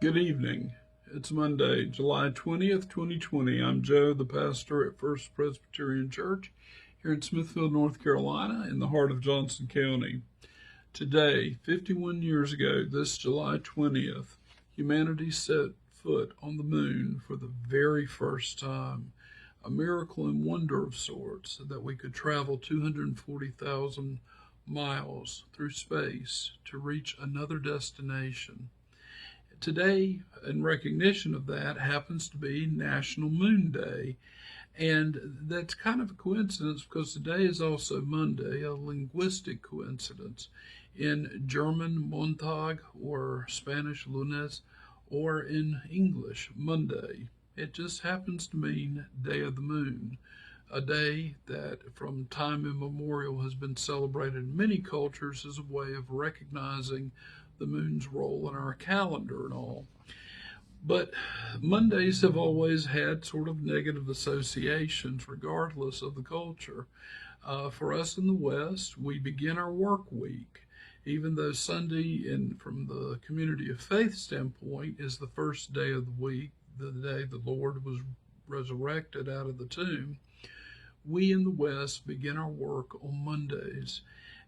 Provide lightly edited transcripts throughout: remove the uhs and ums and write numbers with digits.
Good evening. It's Monday, July 20th, 2020. I'm Joe, the pastor at First Presbyterian Church here in Smithfield, North Carolina, in the heart of Johnson County. Today, 51 years ago, this July 20th, humanity set foot on the moon for the very first time. A miracle and wonder of sorts that we could travel 240,000 miles through space to reach another destination. Today, in recognition of that, happens to be National Moon Day. And that's kind of a coincidence because today is also Monday, a linguistic coincidence. In German, Montag, or Spanish, Lunes, or in English, Monday. It just happens to mean Day of the Moon, a day that from time immemorial has been celebrated in many cultures as a way of recognizing the moon's role in our calendar and all. But Mondays have always had sort of negative associations regardless of the culture. For us in the West, we begin our work week, even though Sunday, from the community of faith standpoint, is the first day of the week, the day the Lord was resurrected out of the tomb. We in the West begin our work on Mondays.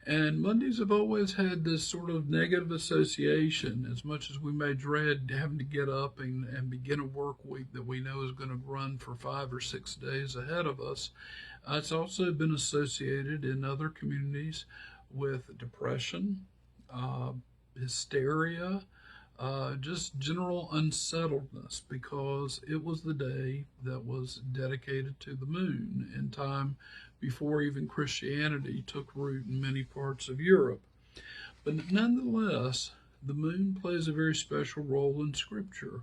And Mondays have always had this sort of negative association, as much as we may dread having to get up and begin a work week that we know is going to run for 5 or 6 days ahead of us. It's also been associated in other communities with depression, hysteria, just general unsettledness, because it was the day that was dedicated to the moon in time before even Christianity took root in many parts of Europe. But nonetheless, the moon plays a very special role in Scripture.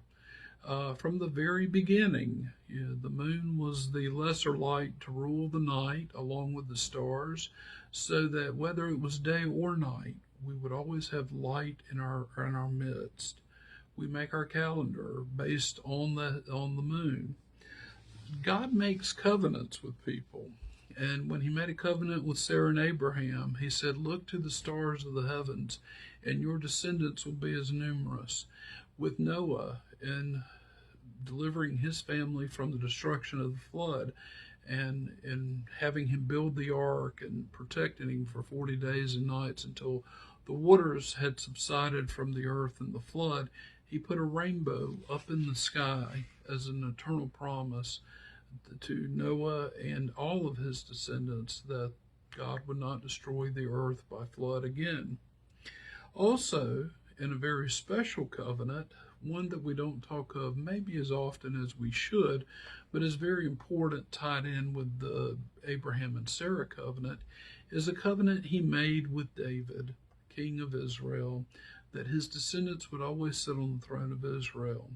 From the very beginning, the moon was the lesser light to rule the night along with the stars, so that whether it was day or night, we would always have light in our midst. We make our calendar based on the moon. God makes covenants with people. And when he made a covenant with Sarah and Abraham, he said, "Look to the stars of the heavens, and your descendants will be as numerous." With Noah and delivering his family from the destruction of the flood, and having him build the ark and protecting him for 40 days and nights until the waters had subsided from the earth in the flood, he put a rainbow up in the sky as an eternal promise to Noah and all of his descendants that God would not destroy the earth by flood again. Also, in a very special covenant, one that we don't talk of maybe as often as we should, but is very important, tied in with the Abraham and Sarah covenant, is a covenant he made with David, king of Israel, that his descendants would always sit on the throne of Israel.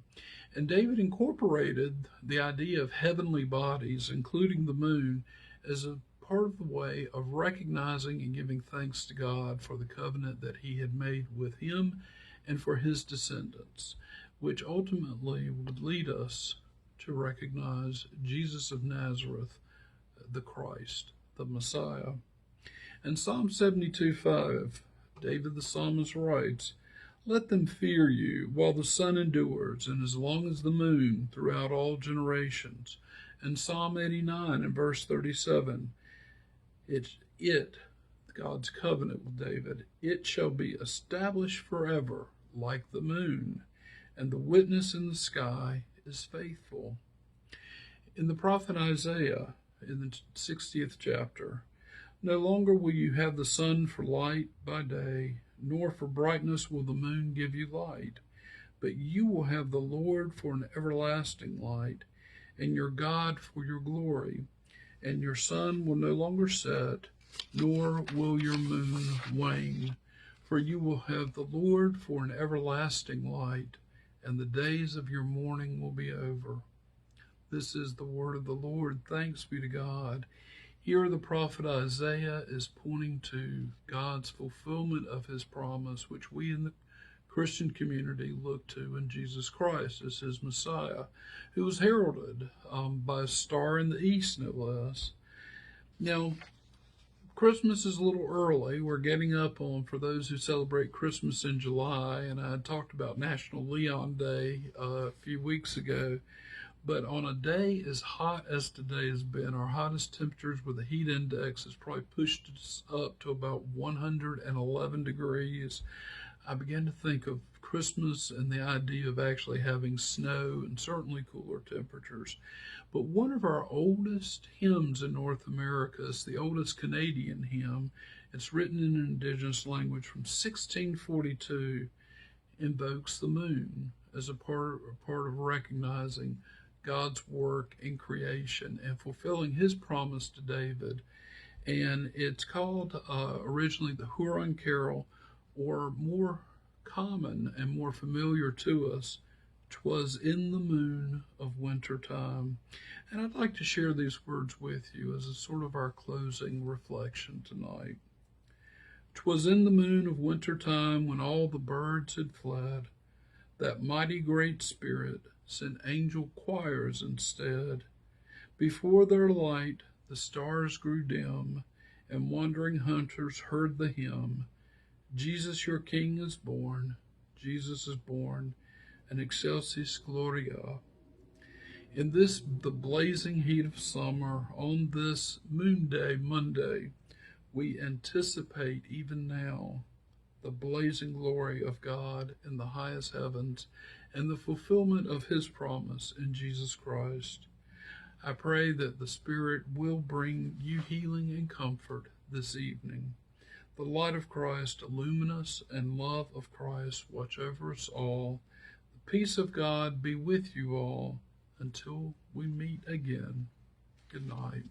And David incorporated the idea of heavenly bodies, including the moon, as a part of the way of recognizing and giving thanks to God for the covenant that he had made with him and for his descendants, which ultimately would lead us to recognize Jesus of Nazareth, the Christ, the Messiah. In Psalm 72:5, David the psalmist writes, "Let them fear you while the sun endures, and as long as the moon throughout all generations." And Psalm 89 and verse 37, God's covenant with David, "It shall be established forever like the moon, and the witness in the sky is faithful." In the prophet Isaiah, in the 60th chapter, "No longer will you have the sun for light by day, nor for brightness will the moon give you light. But you will have the Lord for an everlasting light, and your God for your glory. And your sun will no longer set, nor will your moon wane. For you will have the Lord for an everlasting light, and the days of your mourning will be over." This is the word of the Lord. Thanks be to God. Here the prophet Isaiah is pointing to God's fulfillment of his promise, which we in the Christian community look to in Jesus Christ as his Messiah, who was heralded by a star in the east, no less. Now, Christmas is a little early. We're getting up on for those who celebrate Christmas in July, and I talked about National Leon Day a few weeks ago. But on a day as hot as today has been, our hottest temperatures with the heat index has probably pushed us up to about 111 degrees. I began to think of Christmas and the idea of actually having snow and certainly cooler temperatures. But one of our oldest hymns in North America is the oldest Canadian hymn. It's written in an indigenous language from 1642, invokes the moon as a part of recognizing God's work in creation and fulfilling his promise to David. And it's called originally the Huron Carol, or more common and more familiar to us, "'Twas in the moon of winter time." And I'd like to share these words with you as a sort of our closing reflection tonight. "'Twas in the moon of winter time, when all the birds had fled, that mighty great Spirit sent angel choirs instead. Before their light the stars grew dim, and wandering hunters heard the hymn, Jesus your King is born, Jesus is born, and excelsis Gloria." In this, the blazing heat of summer, on this moon day, Monday, we anticipate even now the blazing glory of God in the highest heavens and the fulfillment of his promise in Jesus Christ. I pray that the Spirit will bring you healing and comfort this evening. The light of Christ illumine us, and love of Christ watch over us all. The peace of God be with you all until we meet again. Good night.